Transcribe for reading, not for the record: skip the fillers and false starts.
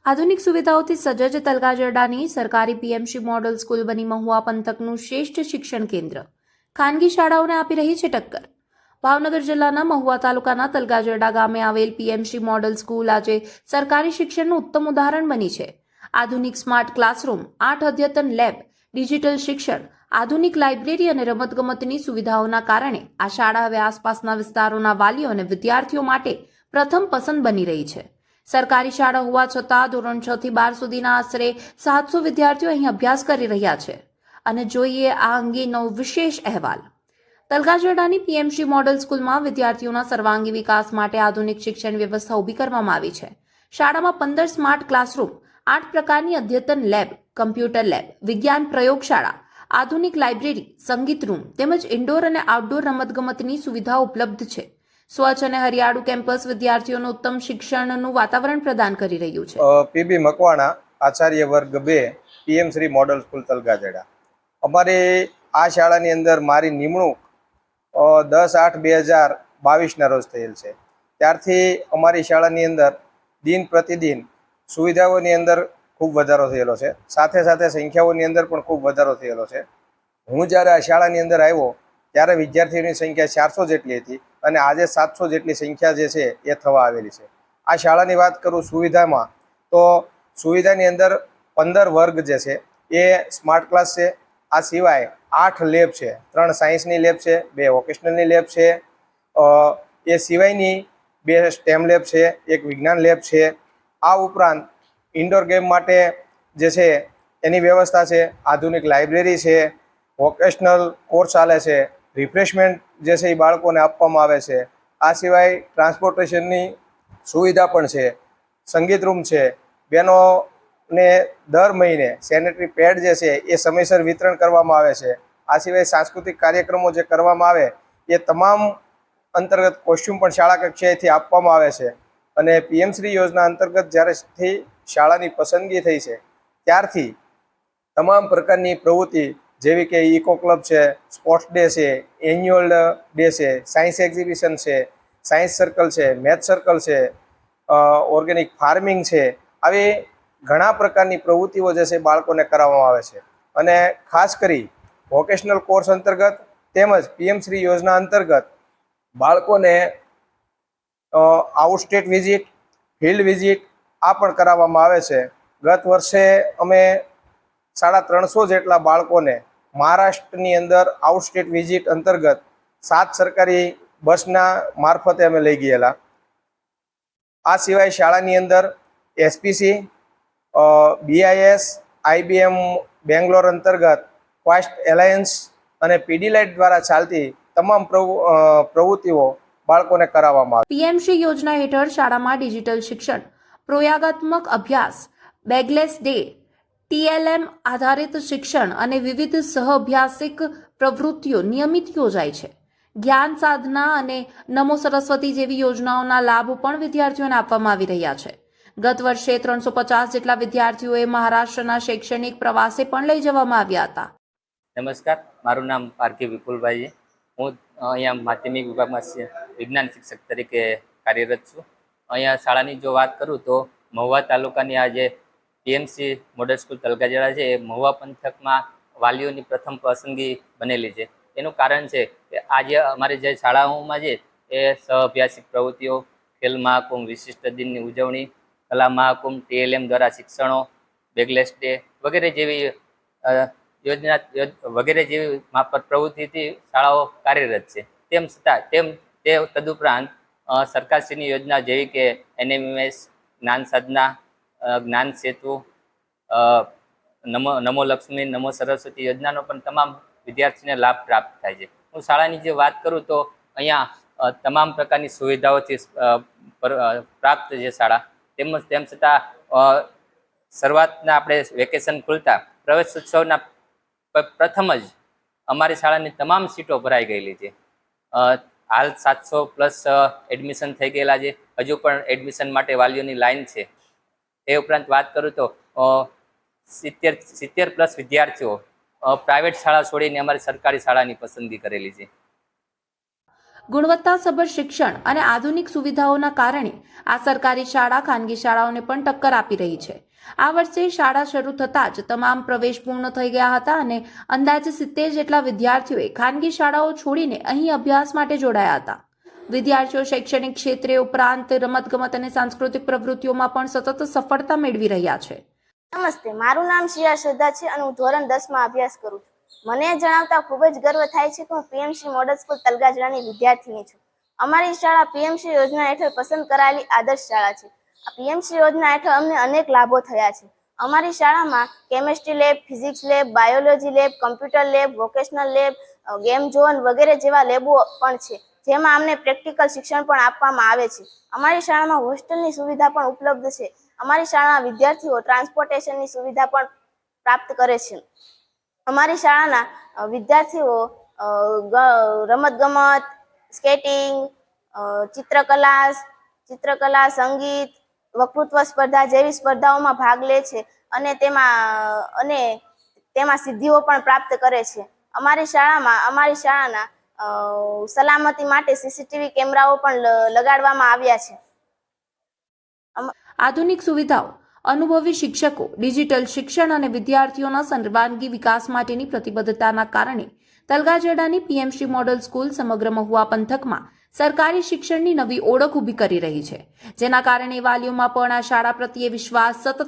આધુનિક સુવિધાઓથી સજ્જ તલગાજરડાની સરકારી પીએમસી મોડલ સ્કૂલ બની મહુવા પંથકનું શ્રેષ્ઠ શિક્ષણ કેન્દ્ર ખાનગી શાળાઓને આપી રહી છે ટક્કર। ભાવનગર જિલ્લાના મહુવા તાલુકાના તલગાજરડા ગામે આવેલ પીએમસી મોડલ સ્કૂલ આજે સરકારી શિક્ષણનું ઉત્તમ ઉદાહરણ બની છે। આધુનિક સ્માર્ટ ક્લાસરૂમ, 8 અદ્યતન લેબ, ડિજિટલ શિક્ષણ, આધુનિક લાઇબ્રેરી અને રમતગમતની સુવિધાઓના કારણે આ શાળા હવે આસપાસના વિસ્તારોના વાલીઓ અને વિદ્યાર્થીઓ માટે પ્રથમ પસંદ બની રહી છે। સરકારી શાળા હોવા છતાં ધોરણ 6 થી 12 સુધીના આશરે 700 વિદ્યાર્થીઓ અહીં અભ્યાસ કરી રહ્યા છે। અને જોઈએ આ અંગેનો વિશેષ અહેવાલ। તલગાજરડાની પીએમસી મોડલ સ્કૂલમાં વિદ્યાર્થીઓના સર્વાંગી વિકાસ માટે આધુનિક શિક્ષણ વ્યવસ્થા ઊભી કરવામાં આવી છે। શાળામાં 15 સ્માર્ટ ક્લાસરૂમ, 8 પ્રકારની અદ્યતન લેબ, કમ્પ્યુટર લેબ, વિજ્ઞાન પ્રયોગશાળા, આધુનિક લાઇબ્રેરી, સંગીત રૂમ તેમજ ઇન્ડોર અને આઉટડોર રમતગમતની સુવિધાઓ ઉપલબ્ધ છે। સ્વચ્છ અને હરિયાળું કેમ્પસ વિદ્યાર્થીઓને ઉત્તમ શિક્ષણનું વાતાવરણ પ્રદાન કરી રહ્યું છે। પીબી મકવાણા, આચાર્ય વર્ગ 2, પીએમશ્રી મોડલ સ્કૂલ તલગાજરડા। અમારી આ શાળાની અંદર મારી નિમણૂક 10/8/2022ના રોજ થયેલ છે। ત્યારથી અમારી શાળાની અંદર દિન પ્રતિદિન સુવિધાઓની અંદર ખૂબ વધારો થયેલો છે, સાથે સાથે સંખ્યાઓની અંદર પણ ખૂબ વધારો થયેલો છે। હું જ્યારે આ શાળાની અંદર આવ્યો ત્યારે વિદ્યાર્થીઓની સંખ્યા 400 જેટલી હતી અને આજે 700 જેટલી સંખ્યા જે છે એ થવા આવેલી છે। આ શાળાની વાત કરું સુવિધામાં, તો સુવિધાની અંદર 15 વર્ગ જે છે એ સ્માર્ટ ક્લાસ છે। આ સિવાય 8 લેબ છે, 3 સાયન્સની લેબ છે, 2 વોકેશનલની લેબ છે, એ સિવાયની 2 સ્ટેમ લેબ છે, 1 વિજ્ઞાન લેબ છે। આ ઉપરાંત ઇન્ડોર ગેમ માટે જે છે એની વ્યવસ્થા છે, આધુનિક લાઇબ્રેરી છે, વોકેશનલ કોર્સ ચાલે છે, રિફ્રેશમેન્ટ જે છે એ બાળકોને આપવામાં આવે છે। આ સિવાય ટ્રાન્સપોર્ટેશનની સુવિધા પણ છે, સંગીત રૂમ છે, બહેનોને દર મહિને સેનેટરી પેડ જે છે એ સમયસર વિતરણ કરવામાં આવે છે। આ સિવાય સાંસ્કૃતિક કાર્યક્રમો જે કરવામાં આવે એ તમામ અંતર્ગત કોસ્ચ્યુમ પણ શાળા કક્ષાએથી આપવામાં આવે છે। અને પીએમશ્રી યોજના અંતર્ગત જ્યારેથી શાળાની પસંદગી થઈ છે ત્યારથી તમામ પ્રકારની પ્રવૃત્તિ જેવી કે ઇકો ક્લબ છે, સ્પોર્ટ્સ ડે છે, એન્યુઅલ ડે છે, સાયન્સ એક્ઝિબિશન છે, સાયન્સ સર્કલ છે, મેથ સર્કલ છે, ઓર્ગેનિક ફાર્મિંગ છે, આવી ઘણા પ્રકારની પ્રવૃત્તિઓ જે છે બાળકોને કરાવવામાં આવે છે। અને ખાસ કરી વોકેશનલ કોર્સ અંતર્ગત તેમજ પીએમશ્રી યોજના અંતર્ગત બાળકોને out state visit, field visit આ પણ કરાવવામાં આવે છે। ગત વર્ષે અમે 350 જેટલા બાળકોને મહારાષ્ટ્રની અંદર આઉટ સ્ટેટ વિઝિટ અંતર્ગત 7 સરકારી બસના મારફતે અમે લઈ ગયેલા। આ સિવાય શાળાની અંદર એસપીસી, બીઆઈએસ, આઈબીએમ બેંગ્લોર અંતર્ગત ફાસ્ટ એલાયન્સ અને પીડીલાઇટ દ્વારા ચાલતી તમામ પ્રવૃત્તિઓ બાળકોને કરાવવામાં આવે। પીએમસી યોજના હેઠળ શાળામાં ડિજિટલ શિક્ષણ, પ્રયોગાત્મક અભ્યાસ, બેગલેસ ડે, ટીએલએમ આધારિત શિક્ષણ અને વિવિધ સહઅભ્યાસિક પ્રવૃત્તિઓ નિયમિત યોજાય છે। જ્ઞાન સાધના અને નમો સરસ્વતી જેવી યોજનાઓના લાભ પણ વિદ્યાર્થીઓને આપવામાં આવી રહ્યા છે। ગત વર્ષે 350 જેટલા વિદ્યાર્થીઓએ મહારાષ્ટ્રના શૈક્ષણિક પ્રવાસે પણ લઈ જવામાં આવ્યા હતા। નમસ્કાર, મારું નામ પાર્થિવ વિપુલભાઈ છે। હું અહીંયા માધ્યમિક વિભાગમાં વિજ્ઞાન શિક્ષક તરીકે કાર્યરત છું। અહીંયા શાળાની જો વાત કરું તો મહુવા તાલુકાની આ જે પીએમસી મોડલ સ્કૂલ તલગાજરડા છે એ મહુવા પંથકમાં વાલીઓની પ્રથમ પસંદગી બનેલી છે। એનું કારણ છે કે આજે અમારી જે શાળાઓમાં છે એ સહઅભ્યાસિક પ્રવૃત્તિઓ, ખેલ મહાકુંભ, વિશિષ્ટ દિનની ઉજવણી, કલા મહાકુંભ, ટીએલએમ દ્વારા શિક્ષણો, બેગલેસ ડે વગેરે જેવી યોજના વગેરે જેવી પ્રવૃત્તિથી શાળાઓ કાર્યરત છે। તેમ છતાં તે તદુપરાંત સરકારશ્રીની યોજના જેવી કે એનએમએસ, જ્ઞાન સાધના, જ્ઞાન સેતુ, નમો લક્ષ્મી, નમો સરસ્વતી યોજનાનો પણ તમામ વિદ્યાર્થીને લાભ પ્રાપ્ત થાય છે। હું શાળાની જે વાત કરું તો અહીંયા તમામ પ્રકારની સુવિધાઓથી પ્રાપ્ત છે શાળા। તેમ છતાં શરૂઆતના આપણે વેકેશન ખુલતા પ્રવેશ ઉત્સવના પ્રથમ જ અમારી શાળાની તમામ સીટો ભરાઈ ગયેલી છે। હાલ 700+ એડમિશન થઈ ગયેલા છે। હજુ પણ એડમિશન માટે વાલીઓની લાઈન છે। એ ઉપરાંત વાત કરું તો 70+ વિદ્યાર્થીઓ પ્રાઇવેટ શાળા છોડીને અમારી સરકારી શાળાની પસંદગી કરેલી છે। ગુણવત્તાસભર શિક્ષણ અને આધુનિક સુવિધાઓના કારણે આ સરકારી શાળા ખાનગી શાળાઓને પણ ટક્કર આપી રહી છે. આ વર્ષે શાળા શરૂ થતાં જ તમામ પ્રવેશ પૂર્ણ થઈ ગયા હતા અને અંદાજે 70 જેટલા વિદ્યાર્થીઓએ ખાનગી શાળાઓ છોડીને અહીં અભ્યાસ માટે જોડાયા હતા. વિદ્યાર્થીઓ શૈક્ષણિક ક્ષેત્રે ઉપરાંત રમતગમત અને સાંસ્કૃતિક પ્રવૃત્તિઓમાં પણ સતત સફળતા મેળવી રહ્યા છે. નમસ્તે, મારું નામ શિયા શ્રદ્ધા છે અને હું ધોરણ 10માં અભ્યાસ કરું છું. મને એ જણાવતા ખૂબ જ ગર્વ થાય છે કે હું પીએમસી મોડલ સ્કૂલ તલગાજડાની વિદ્યાર્થીની છું. અમારી શાળા પીએમસી યોજના હેઠળ પસંદ કરાયેલી આદર્શ શાળા છે. આ પીએમસી યોજના હેઠળ અમને અનેક લાભો થયા છે. અમારી શાળામાં chemistry lab, physics lab, biology lab, computer lab, vocational lab, game zone વગેરે જેવા લેબો પણ છે, જેમાં અમને પ્રેક્ટિકલ શિક્ષણ પણ આપવામાં આવે છે. અમારી શાળામાં હોસ્ટેલની સુવિધા પણ ઉપલબ્ધ છે. અમારી શાળાના વિદ્યાર્થીઓ ટ્રાન્સપોર્ટેશનની સુવિધા પણ પ્રાપ્ત કરે છે. અમારી શાળાના વિદ્યાર્થીઓ રમતગમત, સ્કેટિંગ, ચિત્રકલા, સંગીત, વક્તૃત્વ સ્પર્ધા જેવી સ્પર્ધાઓમાં ભાગ લે છે અને તેમાં સિદ્ધિઓ પણ પ્રાપ્ત કરે છે. અમારી શાળાના સલામતી માટે સીસીટીવી કેમેરાઓ પણ લગાડવામાં આવ્યા છે. આધુનિક સુવિધાઓ, અનુભવી શિક્ષકો, ડિજિટલ શિક્ષણ અને વિદ્યાર્થીઓના સર્વાંગી વિકાસ માટેની પ્રતિબદ્ધતાના કારણે તલગાજરડાની પીએમસી મોડલ સ્કૂલ સમગ્ર મહુવા પંથકમાં સરકારી શિક્ષણની નવી ઓળખ ઊભી કરી રહી છે, જેના કારણે વાલીઓમાં પણ આ શાળા પ્રત્યે વિશ્વાસ સતત